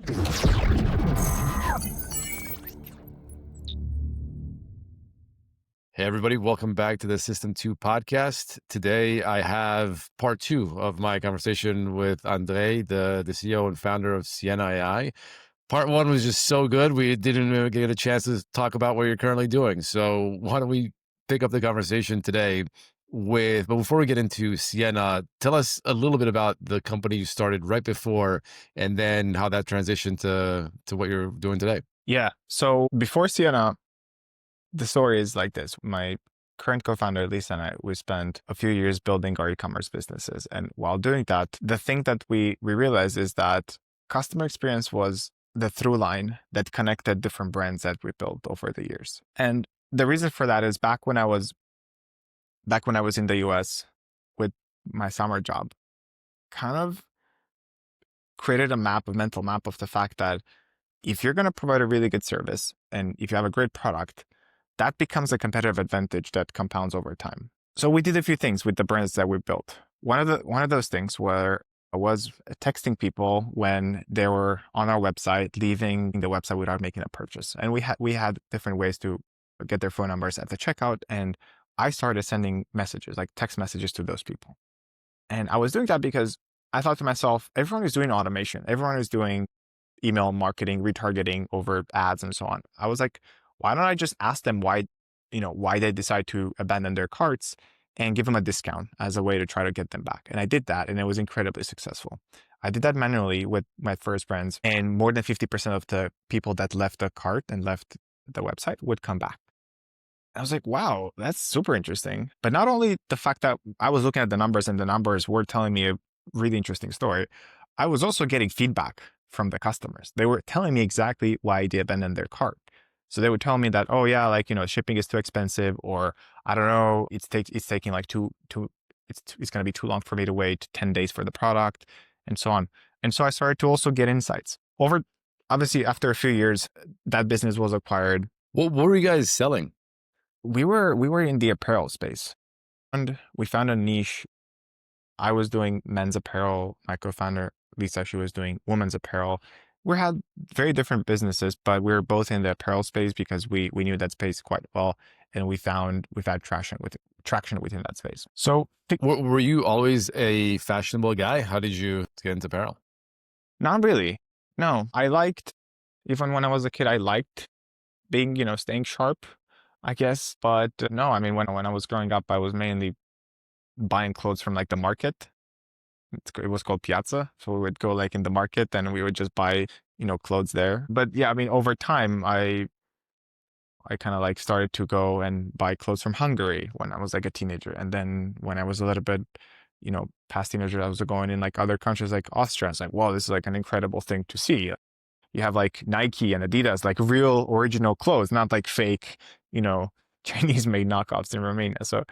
Hey, everybody. Welcome back to the System2 Podcast. Today, I have part 2 of my conversation with Andrei, the CEO and founder of Siena AI. Part 1 was just so good, we didn't even get a chance to talk about what you're currently doing. So why don't we pick up the conversation today but before we get into Siena, tell us a little bit about the company you started right before, and then how that transitioned to what you're doing today. Yeah. So before Siena, the story is like this. My current co-founder, Lisa, and I, we spent a few years building our e-commerce businesses. And while doing that, the thing that we realized is that customer experience was the through line that connected different brands that we built over the years. And the reason for that is back when I was in the US with my summer job, kind of created a mental map of the fact that if you're going to provide a really good service and if you have a great product, that becomes a competitive advantage that compounds over time. So we did a few things with the brands that we built. One of those things was texting people when they were on our website, leaving the website without making a purchase. And we had different ways to get their phone numbers at the checkout. And I started sending messages, like text messages, to those people. And I was doing that because I thought to myself, everyone is doing automation. Everyone is doing email marketing, retargeting over ads and so on. I was like, why don't I just ask them why they decide to abandon their carts and give them a discount as a way to try to get them back. And I did that, and it was incredibly successful. I did that manually with my first brands, and more than 50% of the people that left the cart and left the website would come back. I was like, wow, that's super interesting. But not only the fact that I was looking at the numbers and the numbers were telling me a really interesting story, I was also getting feedback from the customers. They were telling me exactly why they abandoned their cart. So they would tell me that, oh yeah, shipping is too expensive, or I don't know, it's taking like it's going to be too long for me to wait 10 days for the product, and so on. And so I started to also get insights. Obviously, after a few years, that business was acquired. What were you guys selling? We were in the apparel space, and we found a niche. I was doing men's apparel. My co-founder, Lisa, she was doing women's apparel. We had very different businesses, but we were both in the apparel space because we knew that space quite well, and we've had traction within that space. So were you always a fashionable guy? How did you get into apparel? Not really. No, even when I was a kid, I liked being, staying sharp, I guess. But no, I mean, when I was growing up, I was mainly buying clothes from like the market. It was called Piazza. So we would go like in the market and we would just buy, clothes there. But yeah, I mean, over time, I kind of like started to go and buy clothes from Hungary when I was like a teenager. And then when I was a little bit, past teenager, I was going in like other countries like Austria. I was like, wow, this is like an incredible thing to see. You have like Nike and Adidas, like real original clothes, not like fake, Chinese made knockoffs in Romania. So,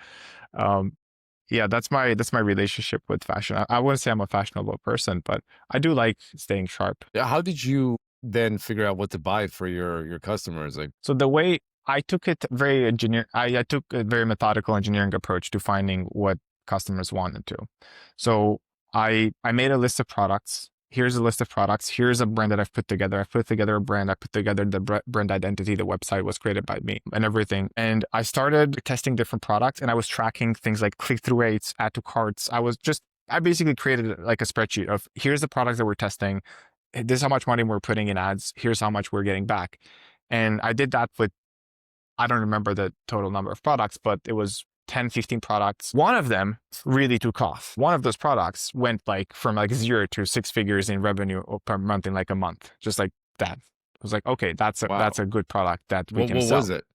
yeah, that's my relationship with fashion. I wouldn't say I'm a fashionable person, but I do like staying sharp. How did you then figure out what to buy for your customers? So the way I took it I took a very methodical engineering approach to finding what customers wanted to. So I made a list of products. Here's a list of products. Here's a brand that I've put together. I've put together a brand. I put together the brand identity. The website was created by me and everything. And I started testing different products, and I was tracking things like click-through rates, add to carts. I basically created like a spreadsheet of here's the products that we're testing. This is how much money we're putting in ads. Here's how much we're getting back. And I did that with, I don't remember the total number of products, but it was 10, 15 products. One of them really took off. One of those products went like from like 0 to 6 figures in revenue per month in like a month, just like that. I was like, okay, that's a good product that we can sell. What was it?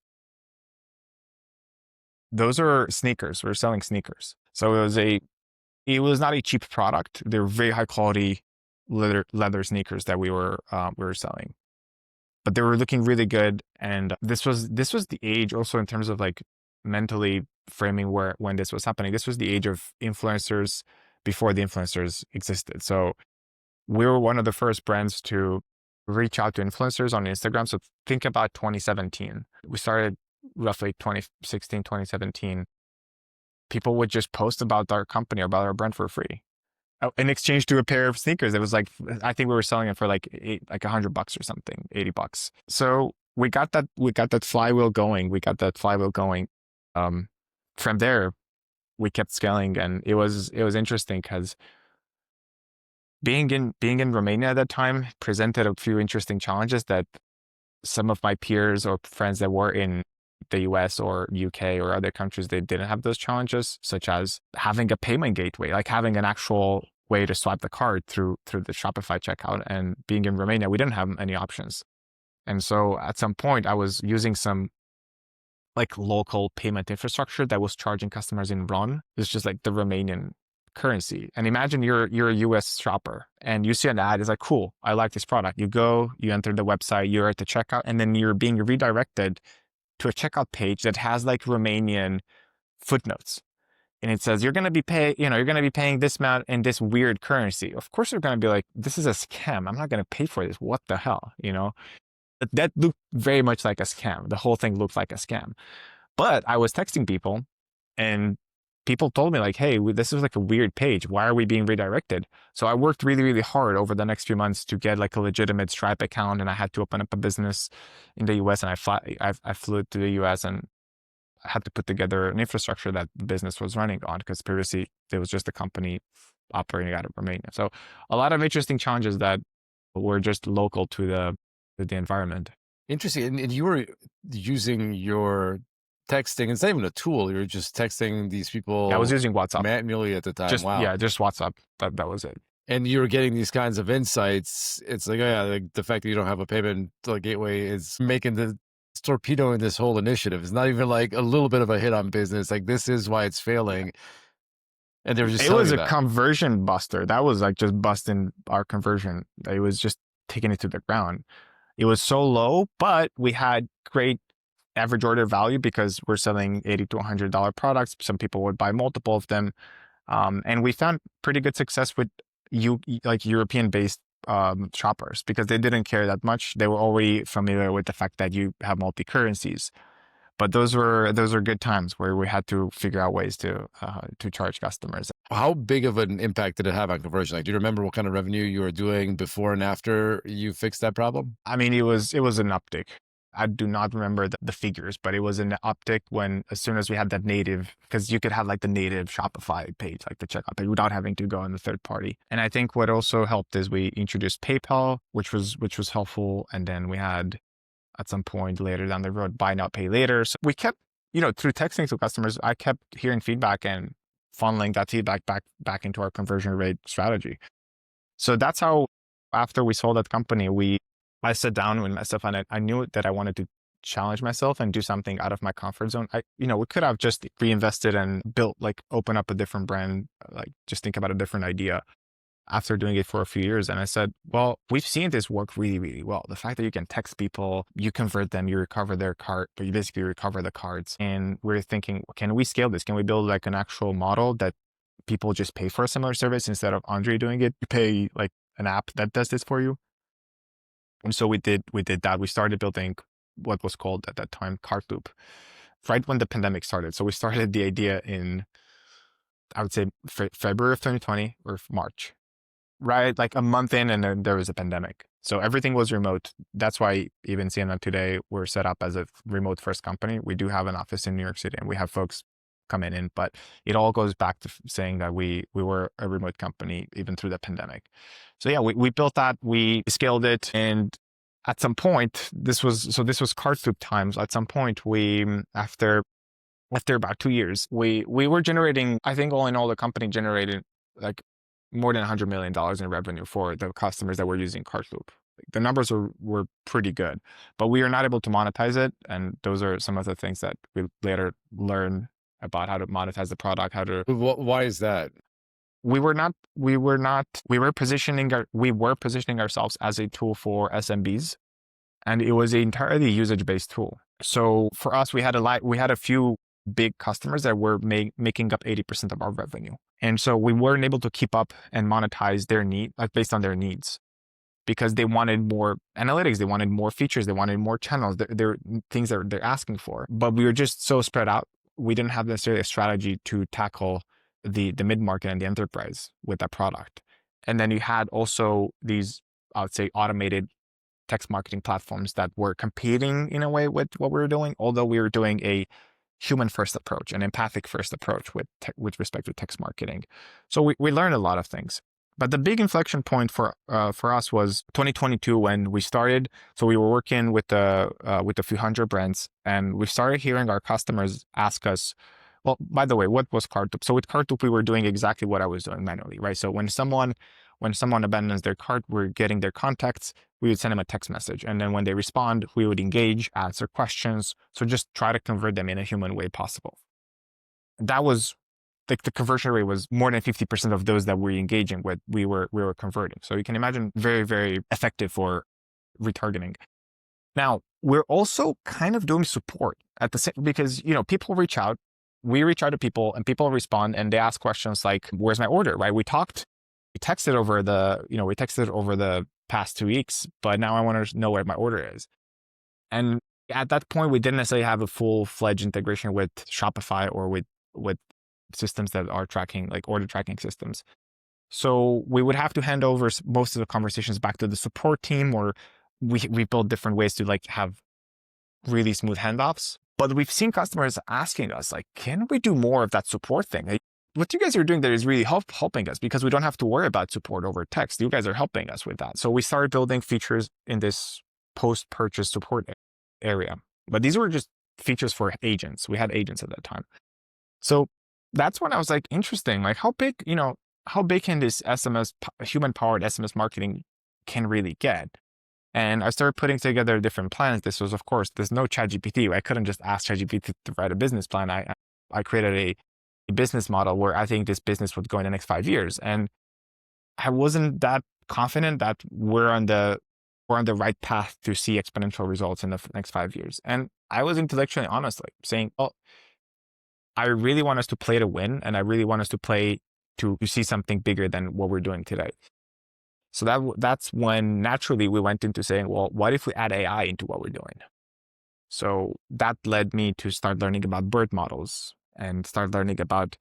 Those are sneakers. We're selling sneakers. So it was not a cheap product. They're very high quality leather sneakers that we were selling, but they were looking really good. And this was the age also in terms of like mentally framing when this was happening. This was the age of influencers before the influencers existed. So we were one of the first brands to reach out to influencers on Instagram. So think about 2017. We started roughly 2016, 2017. People would just post about our company or about our brand for free. in exchange to a pair of sneakers. It was like, I think we were selling it for like $100 or something, $80. So we got that flywheel going. From there, we kept scaling, and it was interesting because being in Romania at that time presented a few interesting challenges that some of my peers or friends that were in the US or UK or other countries, they didn't have those challenges, such as having a payment gateway, like having an actual way to swipe the card through the Shopify checkout. And being in Romania, we didn't have any options. And so at some point I was using some like local payment infrastructure that was charging customers in RON. It's just like the Romanian currency. And imagine you're a US shopper and you see an ad, it's like, cool, I like this product. You go, you enter the website, you're at the checkout, and then you're being redirected to a checkout page that has like Romanian footnotes. And it says, you're going to be paying this amount in this weird currency. Of course, you're going to be like, this is a scam. I'm not going to pay for this. What the hell? That looked very much like a scam. The whole thing looked like a scam. But I was texting people and people told me like, hey, this is like a weird page. Why are we being redirected? So I worked really, really hard over the next few months to get like a legitimate Stripe account, and I had to open up a business in the US, and I flew to the US, and I had to put together an infrastructure that the business was running on, because previously there was just a company operating out of Romania. So a lot of interesting challenges that were just local to the environment. Interesting. And you were using your texting, it's not even a tool, you were just texting these people. I was using WhatsApp manually at the time. Wow. Yeah, just WhatsApp. That was it. And you were getting these kinds of insights. It's like, oh yeah, like the fact that you don't have a payment gateway is making the torpedoing this whole initiative. It's not even like a little bit of a hit on business. Like, this is why it's failing. And they were just it was a conversion buster. That was like just busting our conversion. It was just taking it to the ground. It was so low, but we had great average order value because we're selling $80 to $100 products. Some people would buy multiple of them. And we found pretty good success with European-based shoppers, because they didn't care that much. They were already familiar with the fact that you have multi-currencies. But those were good times where we had to figure out ways to charge customers. How big of an impact did it have on conversion? Like, do you remember what kind of revenue you were doing before and after you fixed that problem? I mean, it was an uptick. I do not remember the figures, but it was an uptick as soon as we had that native, because you could have like the native Shopify page, like the checkout page, without having to go on the third party. And I think what also helped is we introduced PayPal, which was helpful. And then we had, at some point later down the road, buy now, pay later. So we kept, through texting to customers, I kept hearing feedback and funneling that feedback back into our conversion rate strategy. So that's how, after we sold that company, I sat down with myself, and I knew that I wanted to challenge myself and do something out of my comfort zone. We could have just reinvested and open up a different brand, just think about a different idea after doing it for a few years. And I said, well, we've seen this work really, really well. The fact that you can text people, you convert them, you recover their card, but you basically recover the cards. And we're thinking, can we scale this? Can we build like an actual model that people just pay for a similar service instead of Andrei doing it? You pay like an app that does this for you. And so we did that. We started building what was called at that time Cartloop, right when the pandemic started. So we started the idea in, I would say, February of 2020 or March, right? Like a month in, and then there was a pandemic. So everything was remote. That's why even Siena today, we're set up as a remote first company. We do have an office in New York City, and we have folks coming in, but it all goes back to saying that we were a remote company even through the pandemic. So yeah, we built that, we scaled it, and at some point, this was Cartloop times. At some point, after about 2 years, we were generating, I think all in all, the company generated like more than $100 million in revenue for the customers that were using Cartloop. The numbers were pretty good, but we are not able to monetize it. And those are some of the things that we later learned about how to monetize the product, Why is that? We were positioning ourselves as a tool for SMBs, and it was an entirely usage-based tool. So for us, we had a few big customers that were making up 80% of our revenue. And so we weren't able to keep up and monetize their need, based on their needs, because they wanted more analytics, they wanted more features, they wanted more channels. They're things that they're asking for, but we were just so spread out. We didn't have necessarily a strategy to tackle the mid-market and the enterprise with that product. And then you had also these, I would say, automated text marketing platforms that were competing in a way with what we were doing, although we were doing a human first approach, an empathic first approach with respect to text marketing. So we learned a lot of things. But the big inflection point for us was 2022 when we started. So we were working with a few hundred brands, and we started hearing our customers ask us, well, by the way, what was Cartoup? So with Cartoup, we were doing exactly what I was doing manually, right? So when someone abandons their cart, we're getting their contacts, we would send them a text message. And then when they respond, we would engage, answer questions. So just try to convert them in a human way possible. That was like the conversion rate was more than 50% of those that we're engaging with, we were converting. So you can imagine very, very effective for retargeting. Now, we're also kind of doing support at the same, because, people reach out, we reach out to people and people respond and they ask questions like, where's my order, right? We texted over the past 2 weeks, but now I want to know where my order is. And at that point, we didn't necessarily have a full-fledged integration with Shopify or with systems that are tracking, like order tracking systems. So we would have to hand over most of the conversations back to the support team, or we build different ways to like have really smooth handoffs. But we've seen customers asking us, like, can we do more of that support thing? Like, what you guys are doing there is really helping us because we don't have to worry about support over text. You guys are helping us with that. So we started building features in this post-purchase support area. But these were just features for agents. We had agents at that time. So that's when I was like, interesting, like how big can this human-powered SMS marketing can really get? And I started putting together different plans. This was, of course, there's no ChatGPT. I couldn't just ask ChatGPT to write a business plan. I created a business model where I think this business would go in the next 5 years. And I wasn't that confident that we're on the right path to see exponential results in the next 5 years. And I was intellectually honest, like saying, oh, I really want us to play to win. And I really want us to play to see something bigger than what we're doing today. So that's when naturally we went into saying, well, what if we add AI into what we're doing? So that led me to start learning about BERT models and start learning about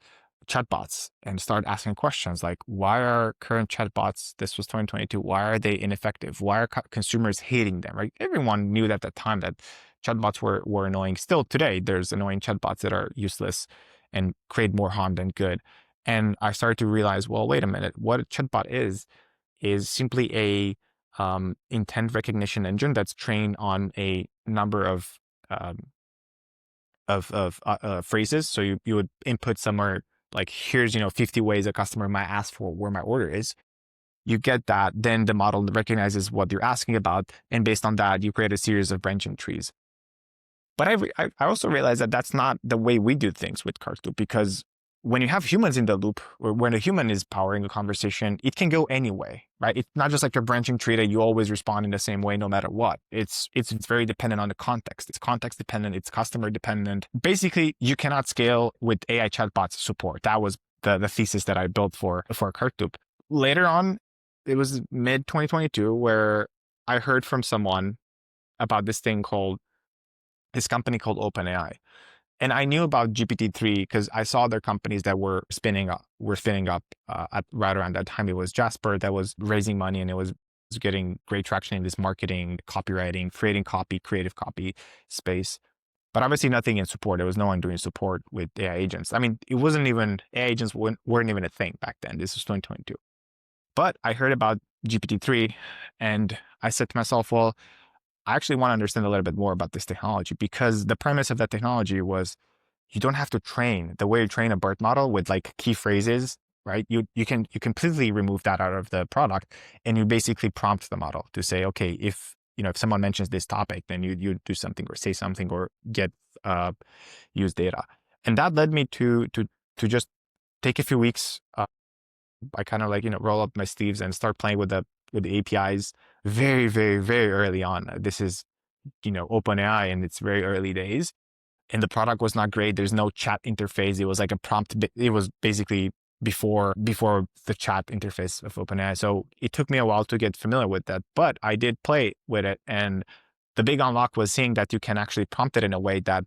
chatbots and start asking questions like, why are current chatbots, this was 2022, why are they ineffective? Why are consumers hating them, right? Everyone knew at that time that chatbots were annoying. Still today, there's annoying chatbots that are useless and create more harm than good. And I started to realize, well, wait a minute, what a chatbot is simply a intent recognition engine that's trained on a number of phrases. So you would input somewhere like, here's 50 ways a customer might ask for where my order is. You get that, then the model recognizes what you're asking about, and based on that, you create a series of branching trees. But I also realized that that's not the way we do things with Cartoup, because when you have humans in the loop, or when a human is powering a conversation, it can go any way, right? It's not just like a branching tree that you always respond in the same way no matter what. It's very dependent on the context. It's context dependent. It's customer dependent. Basically, you cannot scale with AI chatbots support. That was the thesis that I built for Cartoup. Later on, it was mid 2022 where I heard from someone about this company called OpenAI. And I knew about GPT-3 because I saw other companies that were spinning up at right around that time. It was Jasper that was raising money, and it was getting great traction in this marketing, copywriting, creative copy space. But obviously nothing in support. There was no one doing support with AI agents. I mean, it wasn't even, AI agents weren't even a thing back then. This was 2022. But I heard about GPT-3 and I said to myself, well, I actually want to understand a little bit more about this technology, because the premise of that technology was you don't have to train the way you train a BERT model with like key phrases, right? You completely remove that out of the product, and you basically prompt the model to say, okay, if someone mentions this topic, then you do something or say something or get use data. And that led me to just take a few weeks. I kind of like, roll up my sleeves and start playing with the APIs very, very, very early on. This is, OpenAI in its very early days. And the product was not great. There's no chat interface. It was like a prompt. It was basically before the chat interface of OpenAI. So it took me a while to get familiar with that, but I did play with it. And the big unlock was seeing that you can actually prompt it in a way that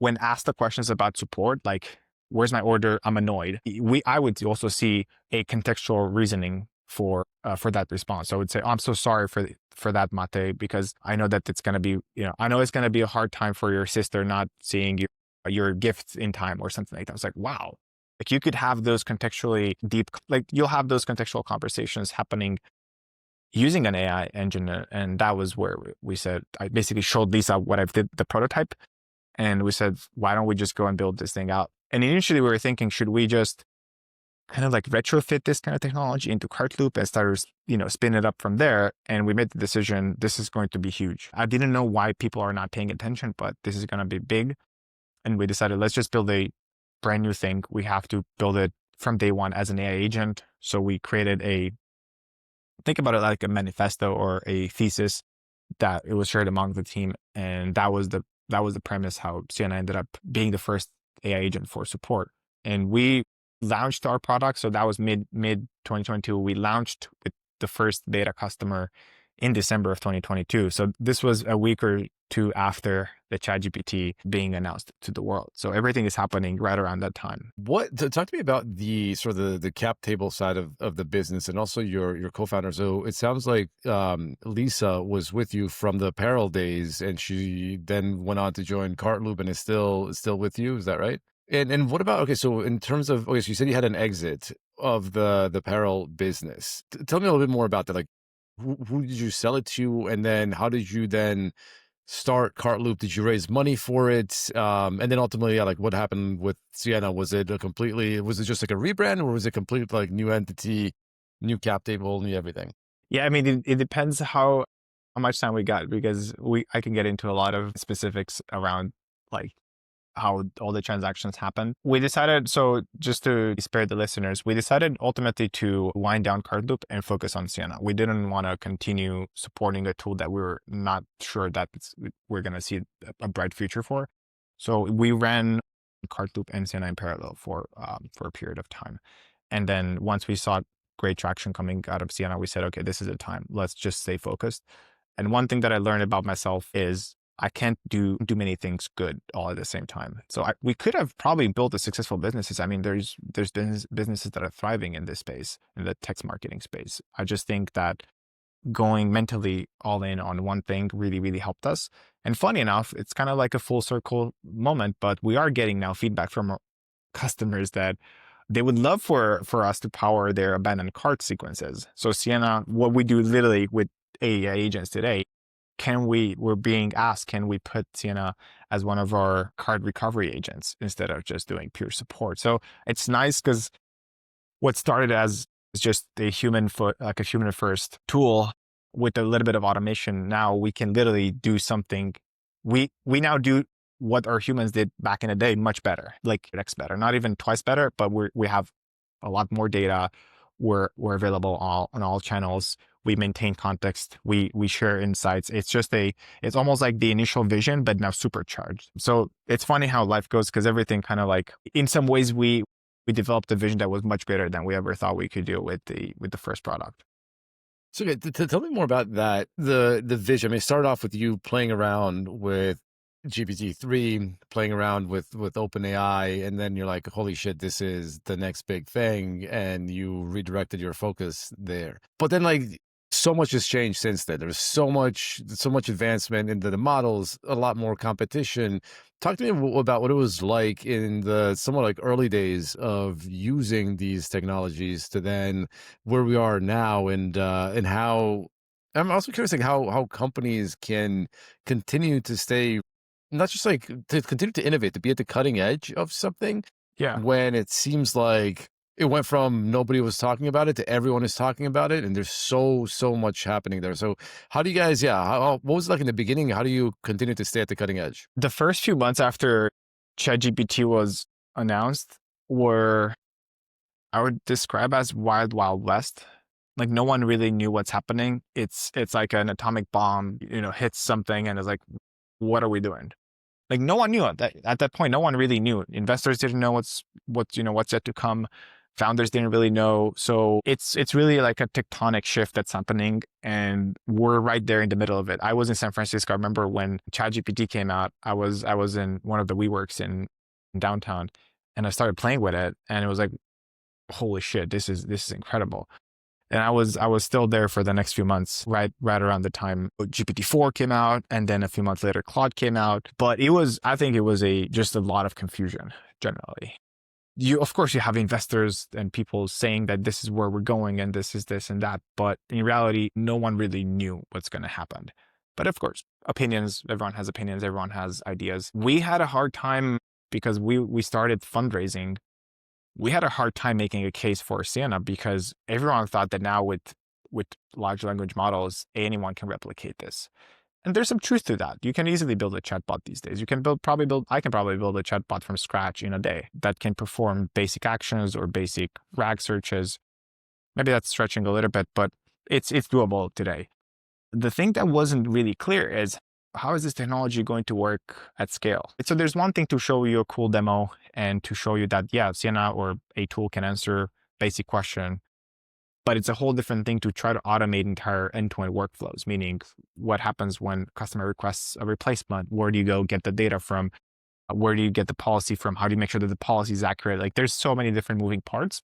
when asked the questions about support, like where's my order? I'm annoyed. I would also see a contextual reasoning for that response. So I would say, oh, I'm so sorry for that, Matei, because I know that it's going to be, I know it's going to be a hard time for your sister not seeing your gifts in time or something like that. I was like, wow. Like you could have those contextually deep, like you'll have those contextual conversations happening using an AI engine. And that was where we said, I basically showed Lisa what I've did, the prototype. And we said, why don't we just go and build this thing out? And initially we were thinking, should we just kind of like retrofit this kind of technology into Cartloop and start, spin it up from there? And we made the decision, this is going to be huge. I didn't know why people are not paying attention, but this is going to be big. And we decided, let's just build a brand new thing. We have to build it from day one as an AI agent. So we created think about it like a manifesto or a thesis that it was shared among the team. And that was the premise how Siena ended up being the first AI agent for support. And we launched our product. So that was mid 2022. We launched with the first beta customer in December of 2022. So this was a week or two after the ChatGPT being announced to the world. So everything is happening right around that time. Talk to me about the sort of the cap table side of the business and also your co-founder. So it sounds like Lisa was with you from the apparel days, and she then went on to join Cartloop and is still with you. Is that right? And what about, okay, so in terms of, okay, so you said you had an exit of the apparel business. Tell me a little bit more about that. Like, who did you sell it to? And then how did you then start Cartloop? Did you raise money for it? And then ultimately, yeah, like what happened with Siena? Was it just like a rebrand, or was it complete like new entity, new cap table, new everything? Yeah, I mean, it depends how much time we got, because I can get into a lot of specifics around like how all the transactions happen. We decided, so just to spare the listeners, we decided ultimately to wind down Cartloop and focus on Siena. We didn't want to continue supporting a tool that we were not sure that we're going to see a bright future for. So we ran Cartloop and Siena in parallel for a period of time. And then once we saw great traction coming out of Siena, we said, okay, this is the time. Let's just stay focused. And one thing that I learned about myself is I can't do many things good all at the same time. So we could have probably built a successful businesses. I mean, there's businesses that are thriving in this space, in the text marketing space. I just think that going mentally all in on one thing really, really helped us. And funny enough, it's kind of like a full circle moment, but we are getting now feedback from our customers that they would love for us to power their abandoned cart sequences. So Siena, what we do literally with AI agents today, we're being asked, can we put Siena as one of our card recovery agents instead of just doing pure support? So it's nice because what started as just a human first tool with a little bit of automation, now we can literally do something. We now do what our humans did back in the day much better, like X better, not even twice better, but we have a lot more data. We're available on all channels. We maintain context. We share insights. It's almost like the initial vision, but now supercharged. So it's funny how life goes, because everything kind of like, in some ways we developed a vision that was much greater than we ever thought we could do with the first product. So tell me more about that. The vision. I mean, it started off with you playing around with GPT-3, playing around with OpenAI, and then you're like, holy shit, this is the next big thing, and you redirected your focus there. But then like so much has changed since then. There's so much advancement into the models, a lot more competition. Talk to me about what it was like in the somewhat like early days of using these technologies to then where we are now, and how I'm also curious like how companies can continue to stay, not just like to continue to innovate, to be at the cutting edge of something, Yeah. when it seems like it went from nobody was talking about it to everyone is talking about it, and there's so much happening there. So how do you guys, what was it like in the beginning? How do you continue to stay at the cutting edge? The first few months after ChatGPT was announced were, I would describe as wild, wild west. Like no one really knew what's happening. It's like an atomic bomb, hits something and it's like, what are we doing? Like no one knew at that point. No one really knew. Investors didn't know what's yet to come. Founders didn't really know. So it's really like a tectonic shift that's happening, and we're right there in the middle of it. I was in San Francisco. I remember when ChatGPT came out. I was in one of the WeWorks in downtown, and I started playing with it, and it was like, holy shit, this is incredible. And I was still there for the next few months, right around the time GPT-4 came out, and then a few months later Claude came out. But I think it was just a lot of confusion generally. Of course you have investors and people saying that this is where we're going and this is this and that, but in reality, no one really knew what's going to happen. But of course, everyone has ideas. We had a hard time because we started fundraising. We had a hard time making a case for Siena because everyone thought that now with large language models, anyone can replicate this. And there's some truth to that. You can easily build a chatbot these days. I can probably build a chatbot from scratch in a day that can perform basic actions or basic RAG searches. Maybe that's stretching a little bit, but it's doable today. The thing that wasn't really clear is, how is this technology going to work at scale? So there's one thing to show you a cool demo and to show you that, yeah, Siena or a tool can answer basic question. But it's a whole different thing to try to automate entire end-to-end workflows, meaning what happens when customer requests a replacement? Where do you go get the data from? Where do you get the policy from? How do you make sure that the policy is accurate? Like there's so many different moving parts.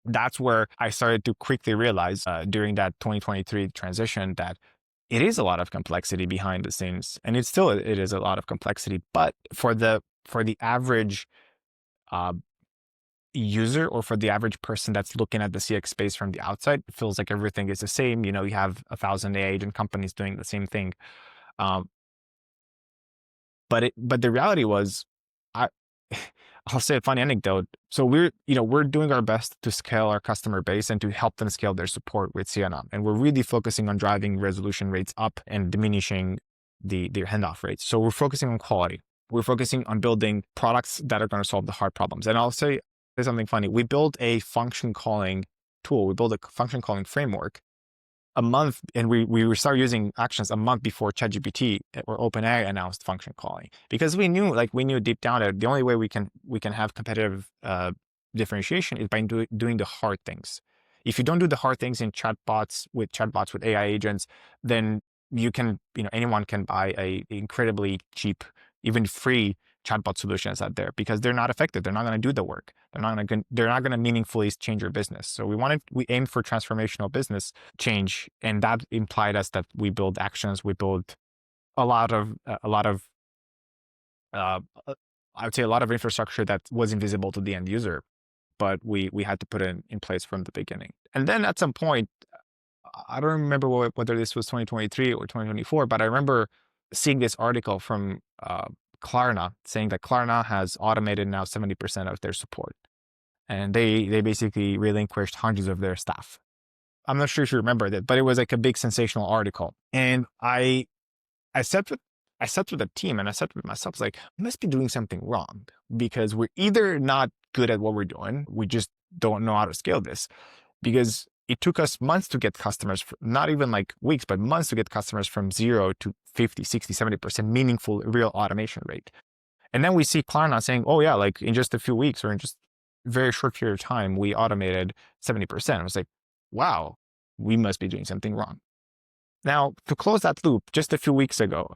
That's where I started to quickly realize during that 2023 transition that it is a lot of complexity behind the scenes. And it is a lot of complexity. But for the average user or for the average person that's looking at the CX space from the outside, it feels like everything is the same. You have 1,000 AI agent companies doing the same thing. But the reality was, I'll say a funny anecdote. So we're doing our best to scale our customer base and to help them scale their support with Siena. And we're really focusing on driving resolution rates up and diminishing their handoff rates. So we're focusing on quality. We're focusing on building products that are going to solve the hard problems. And I'll say something funny. We built a function calling tool. We built a function calling framework a month, and we started using actions a month before ChatGPT or OpenAI announced function calling, because we knew deep down that the only way we can have competitive differentiation is by doing the hard things. If you don't do the hard things in chatbots with AI agents, then anyone can buy a incredibly cheap, even free chatbot solutions out there because they're not effective. They're not going to do the work. They're not going to meaningfully change your business. So we aimed for transformational business change, and that implied us that we build actions. We build a lot of I would say a lot of infrastructure that was invisible to the end user, but we had to put it in place from the beginning. And then at some point, I don't remember whether this was 2023 or 2024, but I remember seeing this article from Klarna saying that Klarna has automated now 70% of their support, and they basically relinquished hundreds of their staff. I'm not sure if you remember that, but it was like a big sensational article. And I sat with the team and I sat with myself, like, I must be doing something wrong, because we're either not good at what we're doing, we just don't know how to scale this, because it took us months to get customers, not even like weeks, but months to get customers from 0 to 50, 60, 70% meaningful real automation rate. And then we see Klarna saying, oh yeah, like in just a few weeks or in just a very short period of time, we automated 70%. I was like, wow, we must be doing something wrong. Now, to close that loop, just a few weeks ago,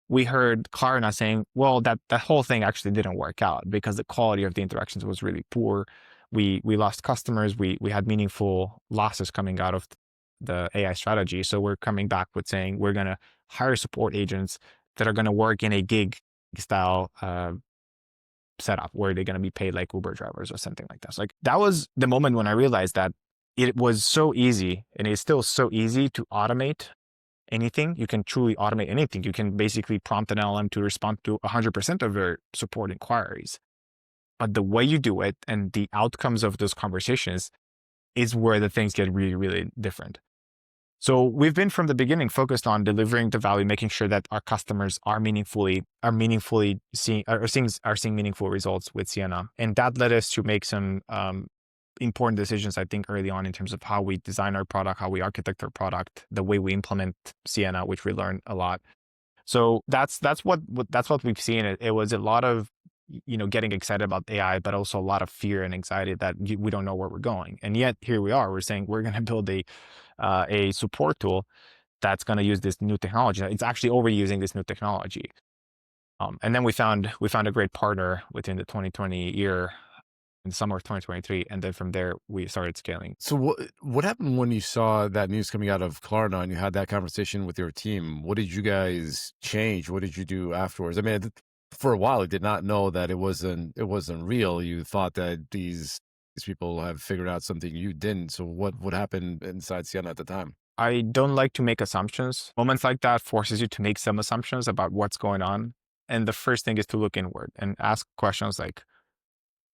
we heard Klarna saying, well, that whole thing actually didn't work out because the quality of the interactions was really poor. We lost customers. We had meaningful losses coming out of the AI strategy. So we're coming back with saying we're going to hire support agents that are going to work in a gig style setup where they're going to be paid like Uber drivers or something like that. So like that was the moment when I realized that it was so easy, and it's still so easy to automate anything. You can truly automate anything. You can basically prompt an LLM to respond to 100% of your support inquiries. But the way you do it and the outcomes of those conversations is where the things get really, really different. So we've been from the beginning focused on delivering the value, making sure that our customers are seeing meaningful results with Siena. And that led us to make some important decisions, I think, early on in terms of how we design our product, how we architect our product, the way we implement Siena, which we learned a lot. So that's what we've seen. It was a lot of getting excited about AI, but also a lot of fear and anxiety that we don't know where we're going. And yet here we are. We're saying we're going to build a support tool that's going to use this new technology. It's actually overusing this new technology. And then we found a great partner within the 2020 year, in the summer of 2023, and then from there we started scaling. So what happened when you saw that news coming out of Klarna and you had that conversation with your team? What did you guys change? What did you do afterwards? I mean, for a while, I did not know that it wasn't real. You thought that these people have figured out something you didn't. So what happened inside Siena at the time? I don't like to make assumptions. Moments like that forces you to make some assumptions about what's going on. And the first thing is to look inward and ask questions like,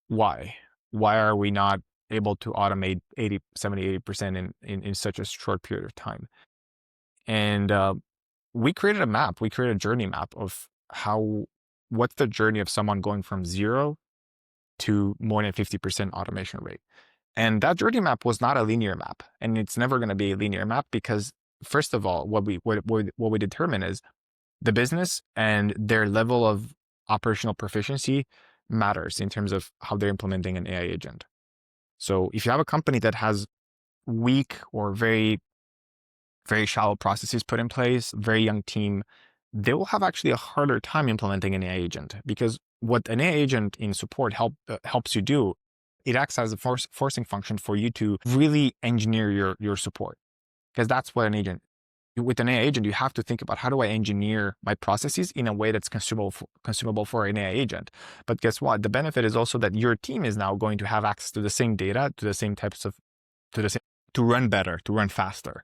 why? Why are we not able to automate 80% in such a short period of time? And we created a map. We created a journey map of what's the journey of someone going from 0 to more than 50% automation rate. And that journey map was not a linear map, and it's never going to be a linear map because, first of all, what we determine is the business and their level of operational proficiency matters in terms of how they're implementing an AI agent. So if you have a company that has weak or very, very shallow processes put in place, very young team, they will have actually a harder time implementing an AI agent, because what an AI agent in support helps you do, it acts as a forcing function for you to really engineer your support. Because that's what an agent, with an AI agent, you have to think about, how do I engineer my processes in a way that's consumable for an AI agent? But guess what? The benefit is also that your team is now going to have access to the same data, to the same types of, to run better, to run faster.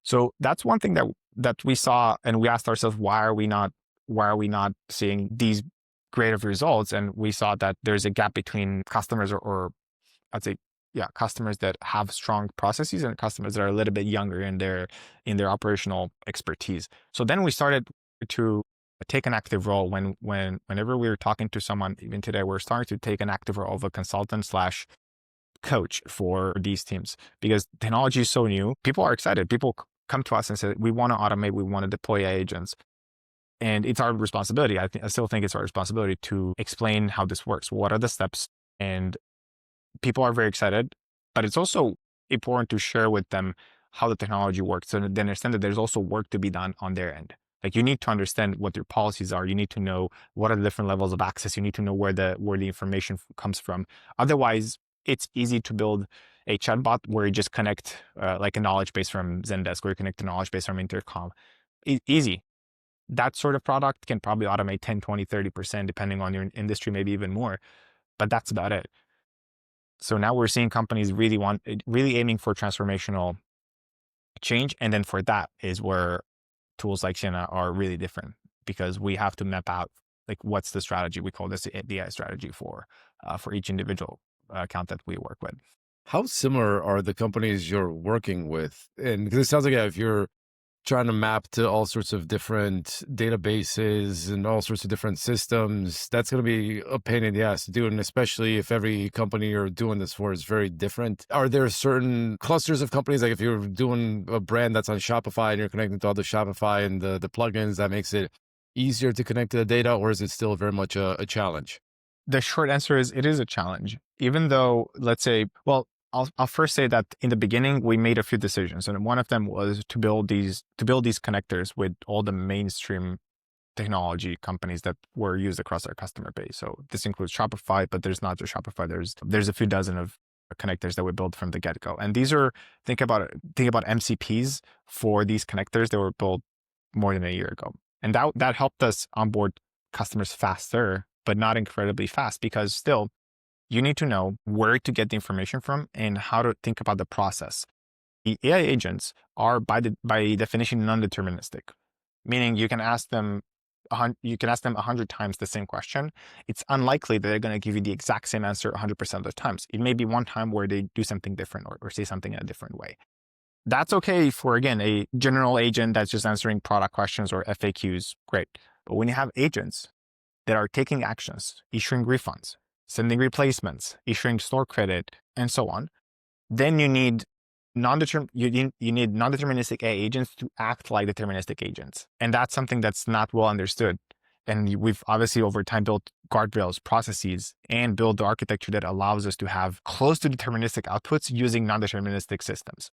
So that's one thing that we saw, and we asked ourselves, why are we not seeing these greater results? And we saw that there's a gap between customers or I'd say, customers that have strong processes and customers that are a little bit younger in their operational expertise. So then we started to take an active role whenever we were talking to someone. Even today, we're starting to take an active role of a consultant / coach for these teams, because technology is so new. People are excited. People come to us and say, we want to automate, we want to deploy AI agents. And it's our responsibility. I still think it's our responsibility to explain how this works. What are the steps? And people are very excited, but it's also important to share with them how the technology works, so that they understand that there's also work to be done on their end. Like, you need to understand what your policies are. You need to know what are the different levels of access. You need to know where the information comes from. Otherwise, it's easy to build a chatbot where you just connect like a knowledge base from Zendesk, or you connect a knowledge base from Intercom. Easy. That sort of product can probably automate 10, 20, 30%, depending on your industry, maybe even more. But that's about it. So now we're seeing companies really aiming for transformational change. And then for that is where tools like Siena are really different, because we have to map out, like, what's the strategy. We call this the AI strategy for each individual account that we work with. How similar are the companies you're working with? And because it sounds like if you're trying to map to all sorts of different databases and all sorts of different systems, that's going to be a pain in the ass to do. And especially if every company you're doing this for is very different. Are there certain clusters of companies, like if you're doing a brand that's on Shopify and you're connecting to all the Shopify and the plugins, that makes it easier to connect to the data, or is it still very much a challenge? The short answer is it is a challenge. Even though, let's say, well, I'll first say that in the beginning we made a few decisions, and one of them was to build these connectors with all the mainstream technology companies that were used across our customer base. So this includes Shopify, but there's not just Shopify. There's a few dozen of connectors that we built from the get-go, and these are think about MCPs for these connectors that were built more than a year ago, and that helped us onboard customers faster, but not incredibly fast, because still, you need to know where to get the information from and how to think about the process. The AI agents are by definition non-deterministic, meaning you can ask them 100 times the same question. It's unlikely that they're going to give you the exact same answer 100% of the times. It may be one time where they do something different or say something in a different way. That's okay for, again, a general agent that's just answering product questions or FAQs, great. But when you have agents that are taking actions, issuing refunds, sending replacements, issuing store credit, and so on, then you need non-deterministic AI agents to act like deterministic agents. And that's something that's not well understood. And we've obviously over time built guardrails, processes, and built the architecture that allows us to have close to deterministic outputs using non-deterministic systems.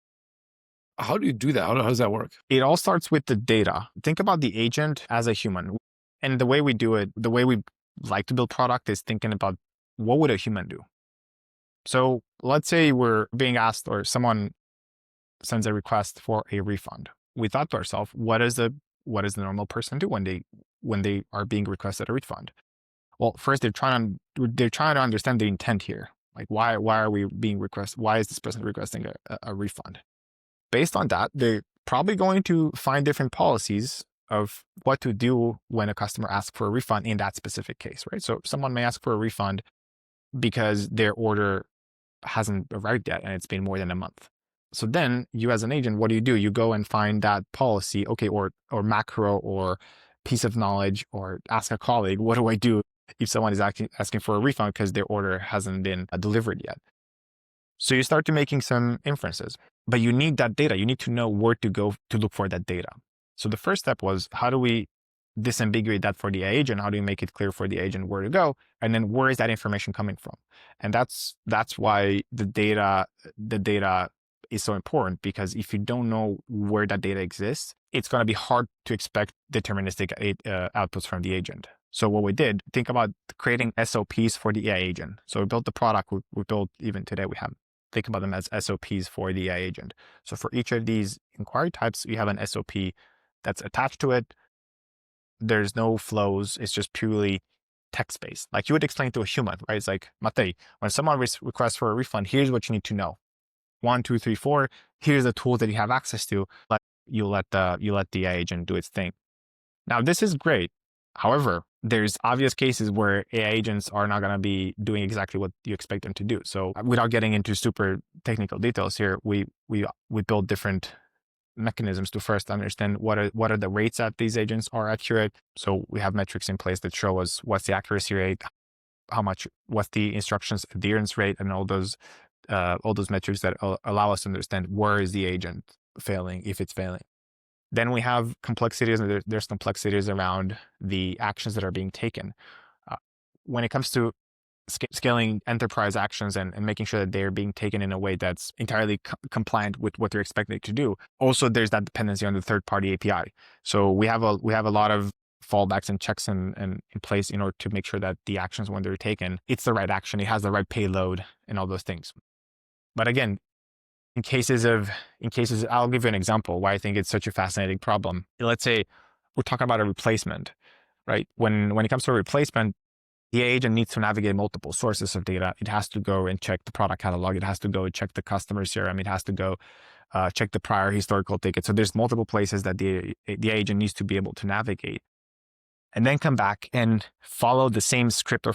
How do you do that? How does that work? It all starts with the data. Think about the agent as a human. And the way we do it, the way we like to build product is thinking about what would a human do? So let's say we're being asked or someone sends a request for a refund. We thought to ourselves, what does the normal person do when they are being requested a refund? Well, first they're trying to understand the intent here. Like why are we being requested? Why is this person requesting a refund? Based on that, they're probably going to find different policies of what to do when a customer asks for a refund in that specific case, right? So someone may ask for a refund because their order hasn't arrived yet and it's been more than a month. So then you as an agent, what do? You go and find that policy, okay, or macro or piece of knowledge, or ask a colleague, what do I do if someone is asking for a refund because their order hasn't been delivered yet? So you start to making some inferences, but you need that data. You need to know where to go to look for that data. So the first step was, how do we disambiguate that for the agent? How do you make it clear for the agent where to go? And then where is that information coming from? And that's why the data is so important, because if you don't know where that data exists, it's going to be hard to expect deterministic outputs from the agent. So what we did, think about creating SOPs for the AI agent. So we built the product, we built, even today we have, think about them as SOPs for the AI agent. So for each of these inquiry types, you have an SOP that's attached to it. There's no flows. It's just purely text-based. Like you would explain to a human, right? It's like, Matei, when someone requests for a refund, here's what you need to know. 1, 2, 3, 4. Here's the tools that you have access to. But you let the AI agent do its thing. Now, this is great. However, there's obvious cases where AI agents are not going to be doing exactly what you expect them to do. So without getting into super technical details here, we build different mechanisms to first understand what are the rates that these agents are accurate. So we have metrics in place that show us what's the accuracy rate, what's the instructions adherence rate, and all those metrics that allow us to understand where is the agent failing, if it's failing. Then we have complexities, and there's complexities around the actions that are being taken. When it comes to scaling enterprise actions and making sure that they're being taken in a way that's entirely compliant with what they're expected to do. Also, there's that dependency on the third-party API. So we have a lot of fallbacks and checks in place in order to make sure that the actions, when they're taken, it's the right action, it has the right payload, and all those things. But again, in cases, I'll give you an example why I think it's such a fascinating problem. Let's say we're talking about a replacement, right? When it comes to a replacement, the agent needs to navigate multiple sources of data. It has to go and check the product catalog. It has to go check the customer CRM. It has to go check the prior historical tickets. So there's multiple places that the agent needs to be able to navigate, and then come back and follow the same script or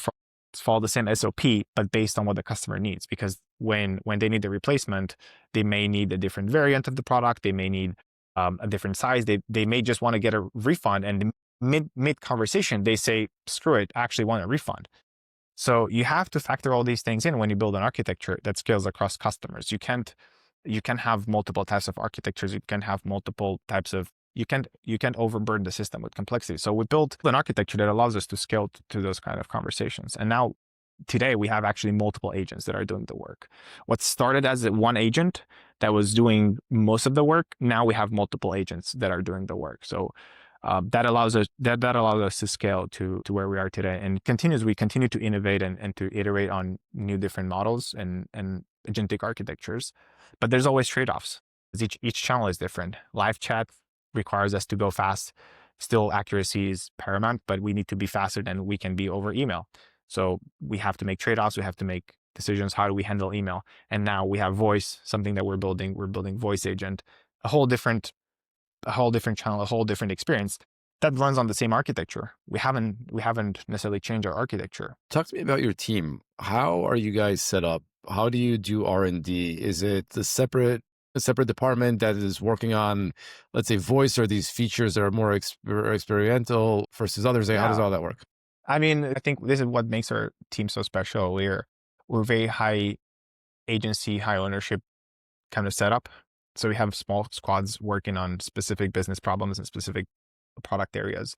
follow the same SOP, but based on what the customer needs. Because when they need the replacement, they may need a different variant of the product. They may need a different size. They may just want to get a refund, and mid conversation, they say, screw it, I actually want a refund. So you have to factor all these things in when you build an architecture that scales across customers. You can have multiple types of architectures. You can have multiple types of, you can't overburden the system with complexity. So we built an architecture that allows us to scale to those kind of conversations. And now today we have actually multiple agents that are doing the work. What started as one agent that was doing most of the work, now we have multiple agents that are doing the work. So that allows us to scale to where we are today, and we continue to innovate and to iterate on new different models and agentic architectures. But there's always trade-offs. Each channel is different. Live chat requires us to go fast. Still, accuracy is paramount, but we need to be faster than we can be over email. So we have to make trade-offs. We have to make decisions. How do we handle email? And now we have voice, something that we're building. We're building voice agent, a whole different channel, a whole different experience that runs on the same architecture. We haven't necessarily changed our architecture. Talk to me about your team. How are you guys set up? How do you do R&D? Is it a separate department that is working on, let's say, voice, or these features that are more experiential versus others? How does all that work? I mean, I think this is what makes our team so special. We're very high agency, high ownership kind of setup. So we have small squads working on specific business problems and specific product areas.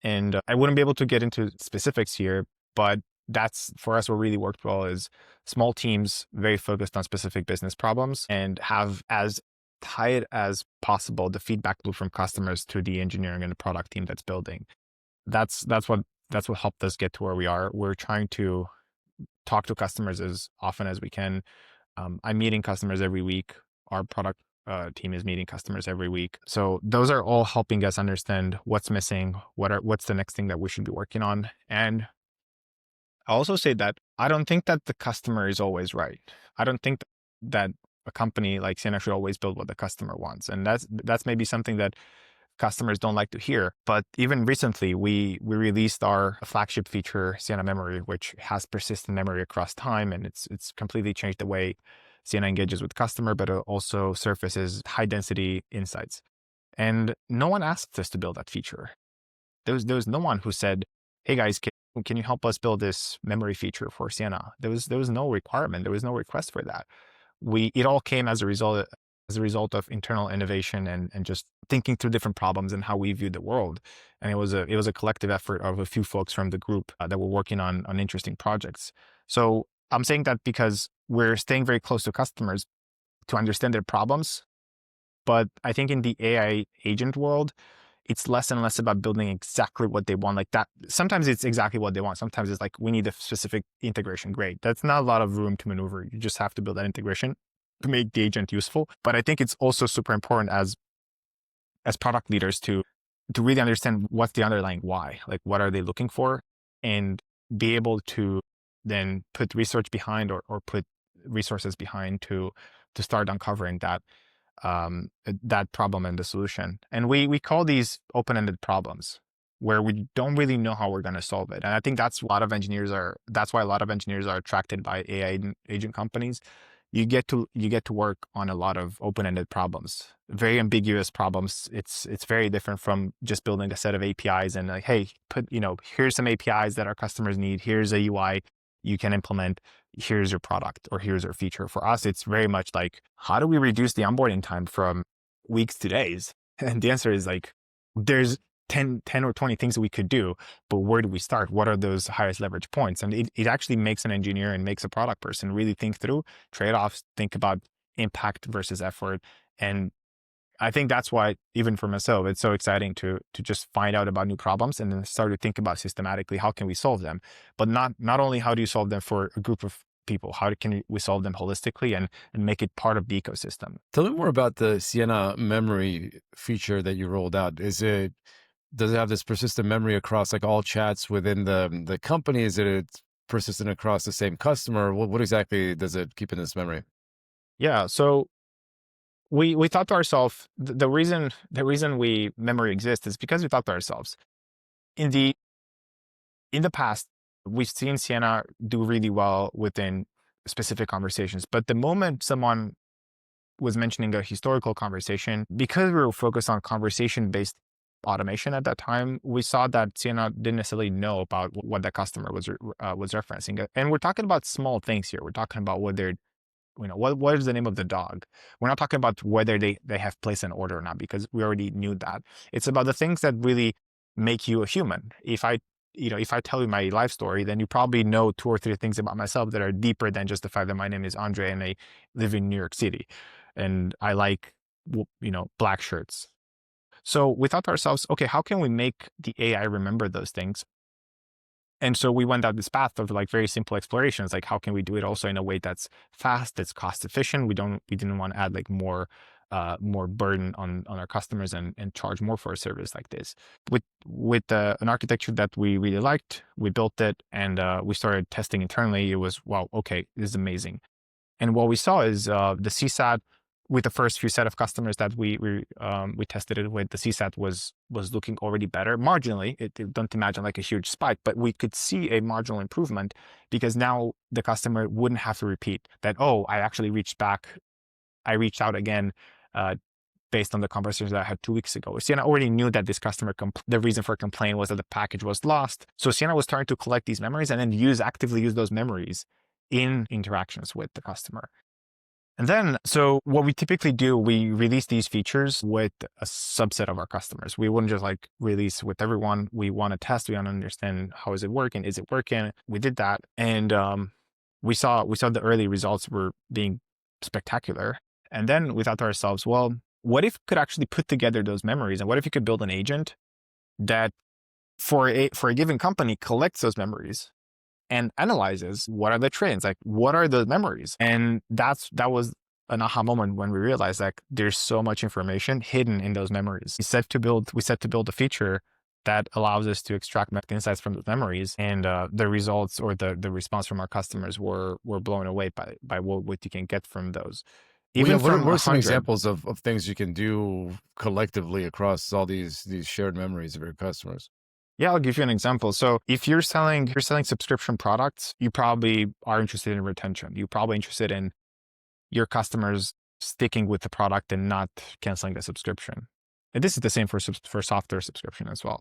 And I wouldn't be able to get into specifics here, but that's, for us, what really worked well is small teams very focused on specific business problems and have as tight as possible the feedback loop from customers to the engineering and the product team that's building. that's what helped us get to where we are. We're trying to talk to customers as often as we can. I'm meeting customers every week. Our product team is meeting customers every week. So those are all helping us understand what's missing, what's the next thing that we should be working on. And I also say that I don't think that the customer is always right. I don't think that a company like Siena should always build what the customer wants. And that's maybe something that customers don't like to hear. But even recently, we released our flagship feature, Siena Memory, which has persistent memory across time, and it's completely changed the way Siena engages with customer, but it also surfaces high density insights. And no one asked us to build that feature. There was no one who said, "Hey guys, can you help us build this memory feature for Siena?" There was no requirement. There was no request for that. It all came as a result of internal innovation and just thinking through different problems and how we view the world. And it was a collective effort of a few folks from the group that were working on interesting projects. So I'm saying that because we're staying very close to customers to understand their problems. But I think in the AI agent world, it's less and less about building exactly what they want like that. Sometimes it's exactly what they want. Sometimes it's like, we need a specific integration. Great. That's not a lot of room to maneuver. You just have to build that integration to make the agent useful. But I think it's also super important as product leaders to really understand what's the underlying why, like what are they looking for, and be able to then put research behind or put resources behind to start uncovering that problem and the solution. And we call these open-ended problems where we don't really know how we're going to solve it. And I think that's why a lot of engineers are attracted by AI agent companies. You get to work on a lot of open-ended problems, very ambiguous problems. It's very different from just building a set of APIs and like, hey, here's some APIs that our customers need. Here's a UI you can implement. Here's your product or here's your feature. For us, it's very much like, how do we reduce the onboarding time from weeks to days? And the answer is like, there's 10 or 20 things that we could do, but where do we start? What are those highest leverage points? And it actually makes an engineer and makes a product person really think through trade-offs, think about impact versus effort. And I think that's why, even for myself, it's so exciting to just find out about new problems and then start to think about systematically, how can we solve them? But not only how do you solve them for a group of people, how can we solve them holistically and make it part of the ecosystem? Tell me more about the Siena memory feature that you rolled out. Does it have this persistent memory across like all chats within the company? Is it persistent across the same customer? What exactly does it keep in this memory? Yeah. So we thought to ourselves, the reason memory exists is because we thought to ourselves, in the past, we've seen Siena do really well within specific conversations. But the moment someone was mentioning a historical conversation, because we were focused on conversation-based automation at that time, we saw that Siena didn't necessarily know about what that customer was referencing. And we're talking about small things here. We're talking about whether, what is the name of the dog? We're not talking about whether they have placed an order or not, because we already knew that. It's about the things that really make you a human. If I tell you my life story, then you probably know 2 or 3 things about myself that are deeper than just the fact that my name is Andrei and I live in New York City and I like, black shirts. So we thought to ourselves, okay, how can we make the AI remember those things? And so we went down this path of like very simple explorations, like how can we do it also in a way that's fast, that's cost efficient. We didn't want to add like more burden on our customers and charge more for a service like this. With an architecture that we really liked, we built it and we started testing internally. It was, wow, okay, this is amazing. And what we saw is the CSAT with the first few set of customers that we tested it with, the CSAT was looking already better marginally. Don't imagine like a huge spike, but we could see a marginal improvement because now the customer wouldn't have to repeat that. Oh, I actually reached out again based on the conversations that I had 2 weeks ago. Siena already knew that this customer, the reason for complaint was that the package was lost. So Siena was starting to collect these memories and then actively use those memories in interactions with the customer. And then, so what we typically do, we release these features with a subset of our customers. We wouldn't just like release with everyone. We want to test, we want to understand how is it working? Is it working? We did that. And we saw the early results were being spectacular. And then we thought to ourselves, well, what if we could actually put together those memories? And what if you could build an agent that for a given company collects those memories and analyzes what are the trends, like what are the memories. And that was an aha moment when we realized like there's so much information hidden in those memories. We set to build a feature that allows us to extract insights from those memories, and the results or the response from our customers were blown away by what you can get from those. Even What from are some 100. examples of things you can do collectively across all these shared memories of your customers? Yeah, I'll give you an example. So if you're selling subscription products, you probably are interested in retention. You're probably interested in your customers sticking with the product and not canceling the subscription. And this is the same for software subscription as well.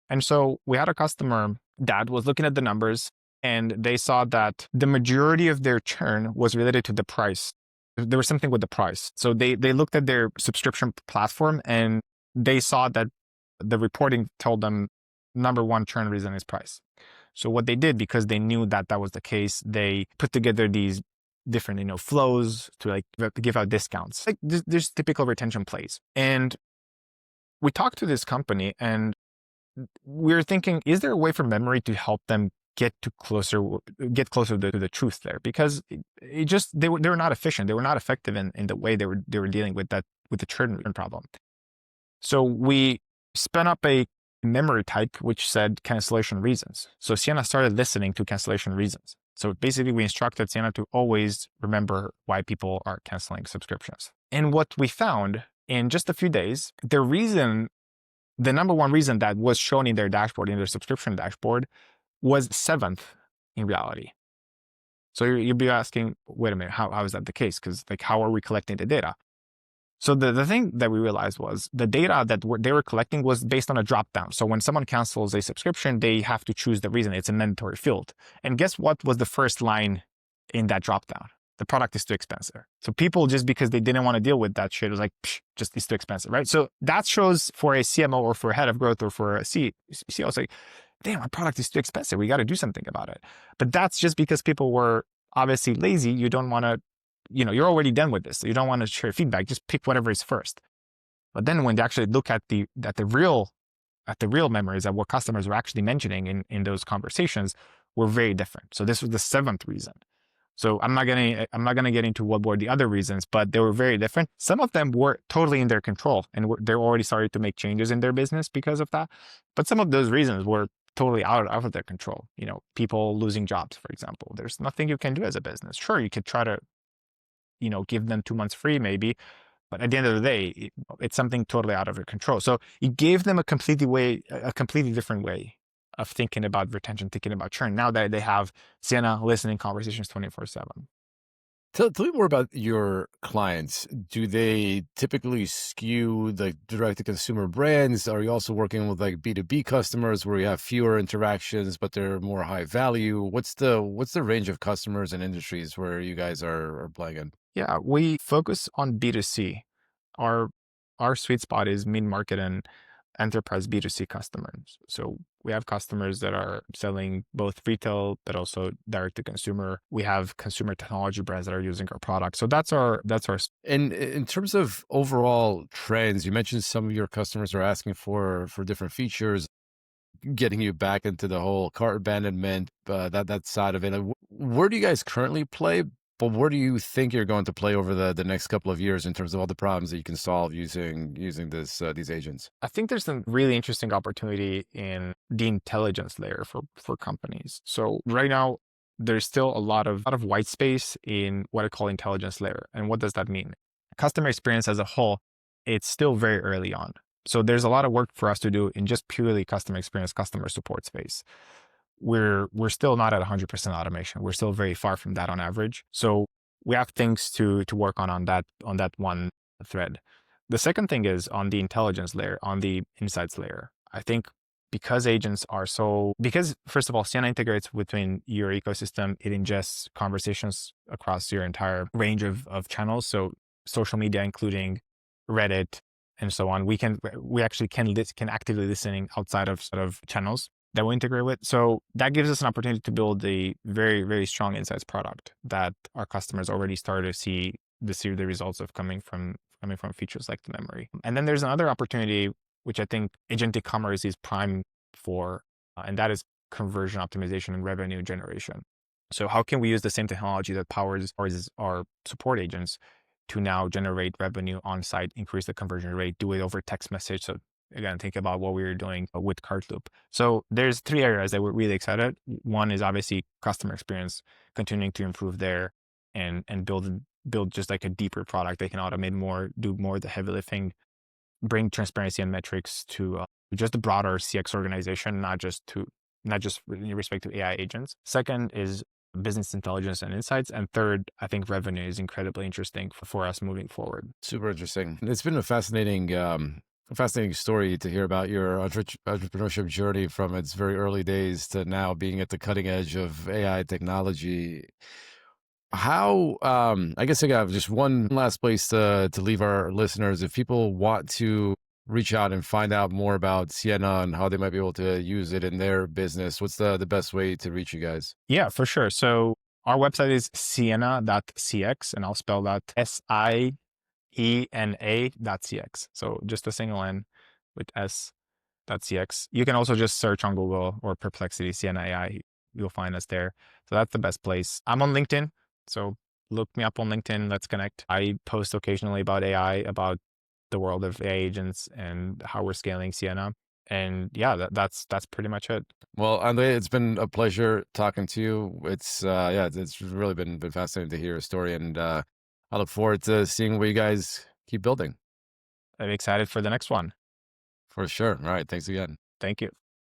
And so we had a customer that was looking at the numbers, and they saw that the majority of their churn was related to the price. There was something with the price. So they looked at their subscription platform, and they saw that the reporting told them number one churn reason is price. So what they did, because they knew that was the case, they put together these different flows to like give out discounts. Like there's typical retention plays. And we talked to this company, and we were thinking, is there a way for memory to help them get closer to the truth there? Because it just they were not efficient. They were not effective in the way they were dealing with the churn problem. So we spun up a memory type which said cancellation reasons. So Siena started listening to cancellation reasons. So basically we instructed Siena to always remember why people are canceling subscriptions. And what we found in just a few days, the number one reason that was shown in their dashboard, in their subscription dashboard, was 7th in reality. So you'll be asking, wait a minute, how is that the case? Because like, how are we collecting the data? So the thing that we realized was the data that they were collecting was based on a drop down. So when someone cancels a subscription, they have to choose the reason. It's a mandatory field. And guess what was the first line in that drop down? The product is too expensive. So people, just because they didn't want to deal with that shit, was like, just it's too expensive, right? So that shows for a CMO or for a head of growth or for a CEO, it's like, damn, my product is too expensive. We got to do something about it. But that's just because people were obviously lazy. You don't want to, you're already done with this. So you don't want to share feedback. Just pick whatever is first. But then when they actually look at the real memories of what customers were actually mentioning in those conversations were very different. So this was the 7th reason. So I'm not gonna get into what were the other reasons, but they were very different. Some of them were totally in their control, and they're already started to make changes in their business because of that. But some of those reasons were totally out of their control. People losing jobs, for example. There's nothing you can do as a business. Sure, you could try to, give them 2 months free maybe, but at the end of the day, it's something totally out of your control. So it gave them a completely different way of thinking about retention, thinking about churn. Now that they have Siena listening conversations 24/7. Tell me more about your clients. Do they typically skew the direct-to-consumer brands? Are you also working with like B2B customers where you have fewer interactions, but they're more high value? What's the range of customers and industries where you guys are playing in? Yeah, we focus on B2C. Our sweet spot is mid-market and enterprise B2C customers. So we have customers that are selling both retail, but also direct to consumer. We have consumer technology brands that are using our product. So that's our. And in terms of overall trends, you mentioned some of your customers are asking for different features, getting you back into the whole cart abandonment, that side of it. Where do you guys currently play? But where do you think you're going to play over the next couple of years in terms of all the problems that you can solve using these agents? I think there's a really interesting opportunity in the intelligence layer for companies. So right now, there's still a lot of white space in what I call intelligence layer. And what does that mean? Customer experience as a whole, it's still very early on. So there's a lot of work for us to do in just purely customer experience, customer support space. We're still not at 100% automation. We're still very far from that on average. So we have things to work on that one thread. The second thing is on the intelligence layer, on the insights layer. I think because first of all, Siena integrates within your ecosystem. It ingests conversations across your entire range of channels. So social media, including Reddit and so on. We actually can actively listening outside of sort of channels that we integrate with. So that gives us an opportunity to build a very, very strong insights product that our customers already started to see the results of coming from features like the memory. And then there's another opportunity, which I think agentic commerce is prime for, and that is conversion optimization and revenue generation. So how can we use the same technology that powers our support agents to now generate revenue on site, increase the conversion rate, do it over text message? So again, think about what we were doing with Cartloop. So there's 3 areas that we're really excited. One is obviously customer experience, continuing to improve there and build just like a deeper product. They can automate more, do more of the heavy lifting, bring transparency and metrics to just the broader CX organization, not just in respect to AI agents. Second is business intelligence and insights. And third, I think revenue is incredibly interesting for us moving forward. Super interesting. It's been a fascinating story to hear about your entrepreneurship journey from its very early days to now being at the cutting edge of AI technology. How, I guess I got just one last place to leave our listeners. If people want to reach out and find out more about Siena and how they might be able to use it in their business, what's the best way to reach you guys? Yeah, for sure. So our website is siena.cx, and I'll spell that SIENA.cx. So just a single N with S.cx. You can also just search on Google or Perplexity Siena AI. You'll find us there. So that's the best place. I'm on LinkedIn. So look me up on LinkedIn. Let's connect. I post occasionally about AI, about the world of AI agents and how we're scaling Siena. And yeah, that's pretty much it. Well, Andrei, it's been a pleasure talking to you. It's it's really been fascinating to hear a story, and I look forward to seeing what you guys keep building. I'm excited for the next one. For sure. All right. Thanks again. Thank you.